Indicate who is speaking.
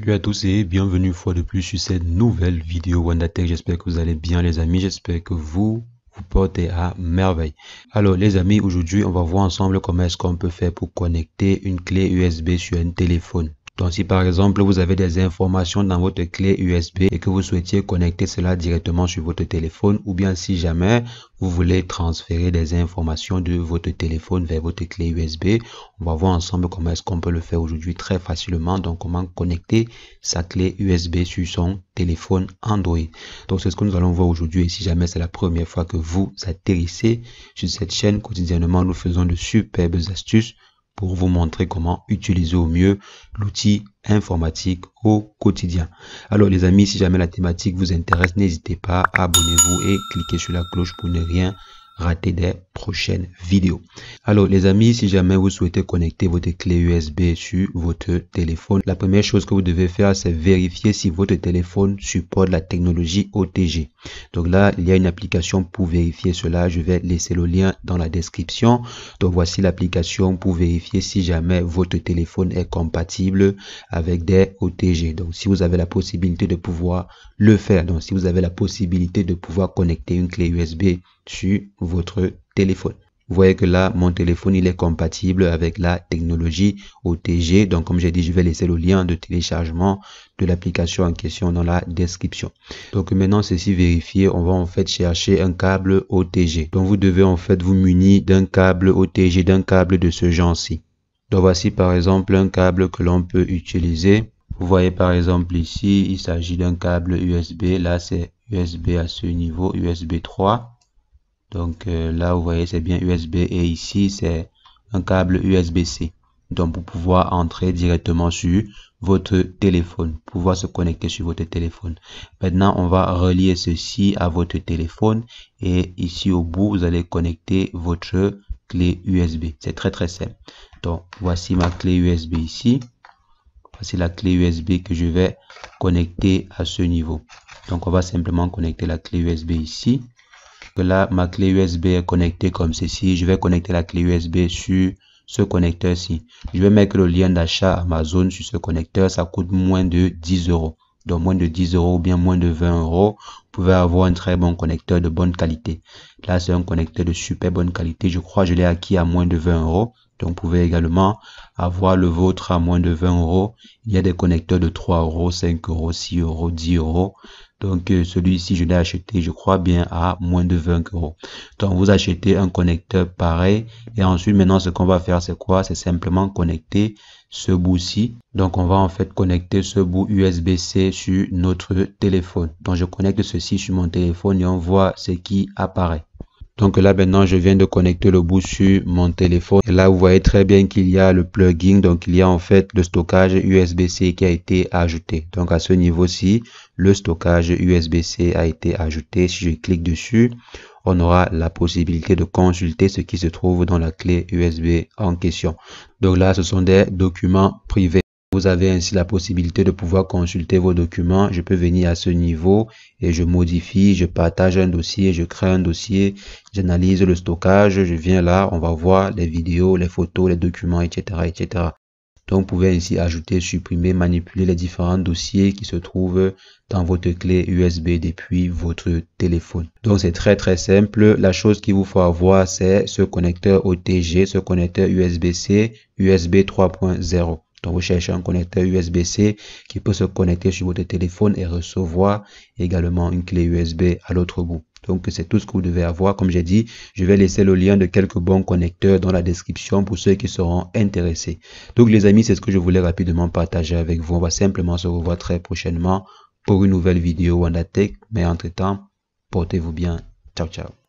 Speaker 1: Salut à tous et bienvenue une fois de plus sur cette nouvelle vidéo WandaTech. J'espère que vous allez bien les amis, j'espère que vous portez à merveille. Alors les amis, aujourd'hui on va voir ensemble comment est-ce qu'on peut faire pour connecter une clé USB sur un téléphone. Donc si par exemple vous avez des informations dans votre clé USB et que vous souhaitiez connecter cela directement sur votre téléphone, ou bien si jamais vous voulez transférer des informations de votre téléphone vers votre clé USB, on va voir ensemble comment est-ce qu'on peut le faire aujourd'hui très facilement. Donc comment connecter sa clé USB sur son téléphone Android. Donc c'est ce que nous allons voir aujourd'hui, et si jamais c'est la première fois que vous atterrissez sur cette chaîne, quotidiennement nous faisons de superbes astuces pour vous montrer comment utiliser au mieux l'outil informatique au quotidien. Alors les amis, si jamais la thématique vous intéresse, n'hésitez pas, abonnez-vous et cliquez sur la cloche pour ne rien rater des prochaines vidéos. Alors les amis, si jamais vous souhaitez connecter votre clé USB sur votre téléphone, la première chose que vous devez faire, c'est vérifier si votre téléphone supporte la technologie OTG. Donc là, il y a une application pour vérifier cela. Je vais laisser le lien dans la description. Donc voici l'application pour vérifier si jamais votre téléphone est compatible avec des OTG. Donc si vous avez la possibilité de pouvoir le faire, donc si vous avez la possibilité de pouvoir connecter une clé USB sur votre téléphone. Vous voyez que là, mon téléphone, il est compatible avec la technologie OTG. Donc, comme j'ai dit, je vais laisser le lien de téléchargement de l'application en question dans la description. Donc, maintenant, ceci vérifié, on va en fait chercher un câble OTG. Donc, vous devez en fait vous munir d'un câble OTG, d'un câble de ce genre-ci. Donc, voici par exemple un câble que l'on peut utiliser. Vous voyez par exemple ici, il s'agit d'un câble USB. Là, c'est USB à ce niveau, USB 3. Donc là, vous voyez, c'est bien USB, et ici, c'est un câble USB-C. Donc, pour pouvoir entrer directement sur votre téléphone, pouvoir se connecter sur votre téléphone. Maintenant, on va relier ceci à votre téléphone, et ici au bout, vous allez connecter votre clé USB. C'est très très simple. Donc, voici ma clé USB ici. Voici la clé USB que je vais connecter à ce niveau. Donc, on va simplement connecter la clé USB ici. Là, ma clé USB est connectée comme ceci. Je vais connecter la clé USB sur ce connecteur-ci. Je vais mettre le lien d'achat Amazon sur ce connecteur. Ça coûte moins de 10 €. Donc, moins de 10 € ou bien moins de 20 €. Vous pouvez avoir un très bon connecteur de bonne qualité. Là, c'est un connecteur de super bonne qualité. Je crois que je l'ai acquis à moins de 20 €. Donc, vous pouvez également avoir le vôtre à moins de 20 €. Il y a des connecteurs de 3 €, 5 €, 6 €, 10 €. Donc, celui-ci, je l'ai acheté, je crois bien, à moins de 20 €. Donc, vous achetez un connecteur pareil. Et ensuite, maintenant, ce qu'on va faire, c'est quoi? C'est simplement connecter ce bout-ci. Donc, on va en fait connecter ce bout USB-C sur notre téléphone. Donc, je connecte ceci sur mon téléphone et on voit ce qui apparaît. Donc là, maintenant, je viens de connecter le bout sur mon téléphone. Et là, vous voyez très bien qu'il y a le plugin. Donc, il y a en fait le stockage USB-C qui a été ajouté. Donc, à ce niveau-ci, le stockage USB-C a été ajouté. Si je clique dessus, on aura la possibilité de consulter ce qui se trouve dans la clé USB en question. Donc là, ce sont des documents privés. Vous avez ainsi la possibilité de pouvoir consulter vos documents. Je peux venir à ce niveau et je modifie, je partage un dossier, je crée un dossier, j'analyse le stockage, je viens là, on va voir les vidéos, les photos, les documents, etc., etc. Donc, vous pouvez ainsi ajouter, supprimer, manipuler les différents dossiers qui se trouvent dans votre clé USB depuis votre téléphone. Donc, c'est très très simple. La chose qu'il vous faut avoir, c'est ce connecteur OTG, ce connecteur USB-C, USB 3.0. Donc, vous cherchez un connecteur USB-C qui peut se connecter sur votre téléphone et recevoir également une clé USB à l'autre bout. Donc, c'est tout ce que vous devez avoir. Comme j'ai dit, je vais laisser le lien de quelques bons connecteurs dans la description pour ceux qui seront intéressés. Donc, les amis, c'est ce que je voulais rapidement partager avec vous. On va simplement se revoir très prochainement pour une nouvelle vidéo WandaTech. Mais entre-temps, portez-vous bien. Ciao, ciao.